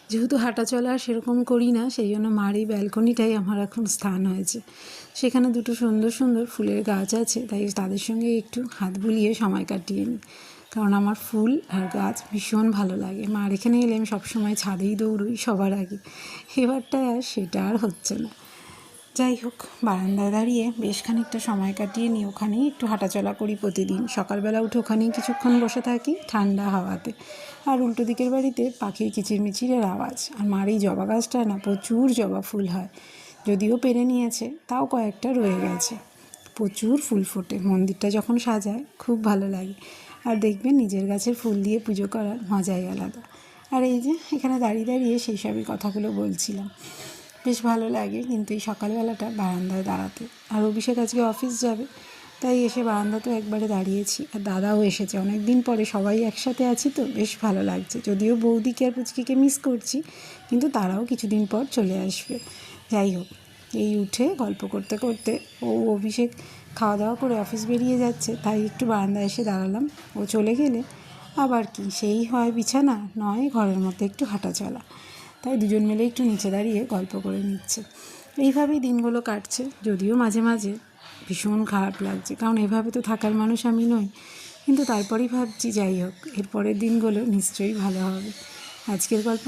যেহেতু হাঁটা চলা সেরকম করি না, সেই জন্য মার এই ব্যালকনিটাই আমার এখন স্থান হয়েছে। সেখানে দুটো সুন্দর সুন্দর ফুলের গাছ আছে, তাই তাদের সঙ্গে একটু হাত বুলিয়ে সময় কাটিয়ে নিই। কারণ আমার ফুল আর গাছ ভীষণ ভালো লাগে। মার এখানে এলে আমি সবসময় ছাদেই দৌড়ই সবার আগে। এবারটায় আর সেটা আর হচ্ছে না। যাই হোক, বারান্দায় দাঁড়িয়ে বেশ খানিকটা সময় কাটিয়ে নিই। ওখানেই একটু হাঁটাচলা করি প্রতিদিন। সকালবেলা উঠে ওখানেই কিছুক্ষণ বসে থাকি ঠান্ডা হাওয়াতে। আর উল্টো দিকের বাড়িতে পাখির কিচিরমিচিরের আওয়াজ। আর মার এই জবা গাছটায় না প্রচুর জবা ফুল হয়। যদিও পেরে নিয়েছে, তাও কয়েকটা রয়ে গেছে। প্রচুর ফুল ফোটে। মন্দিরটা যখন সাজায় খুব ভালো লাগে। আর দেখবেন নিজের গাছের ফুল দিয়ে পুজো করার মজাই আলাদা। আর এই যে এখানে দাঁড়িয়ে দাঁড়িয়ে সেই সবই কথাগুলো বলছিলাম। বেশ ভালো লাগে কিন্তু এই সকালবেলাটা বারান্দায় দাঁড়াতে। আর অভিষেক আজকে অফিস যাবে, তাই এসে বারান্দাতেও একবারে দাঁড়িয়েছি। আর দাদাও এসেছে, অনেক দিন পরে সবাই একসাথে আছি তো বেশ ভালো লাগছে। যদিও বৌদিকে আর পুচকিকে মিস করছি, কিন্তু তারাও কিছুদিন পর চলে আসবে। যাই হোক, এই উঠে গল্প করতে করতে অভিষেক খাওয়া দাওয়া করে অফিস বেরিয়ে যাচ্ছে, তাই একটু বারান্দায় এসে দাঁড়ালাম। ও চলে গেলে আবার কি সেই হয় বিছানা, নয় ঘরের মধ্যে একটু হাঁটা চলা। তাই দুজন মিলে একটু নিচে দাঁড়িয়ে গল্প করে নিচ্ছে। এইভাবেই দিনগুলো কাটছে। যদিও মাঝে মাঝে ভীষণ খারাপ লাগছে, কারণ এভাবে তো থাকার মানুষ আমি নই। কিন্তু তারপরেই ভাবছি যাই হোক, এরপরের দিনগুলো নিশ্চয়ই ভালো হবে। আজকের গল্প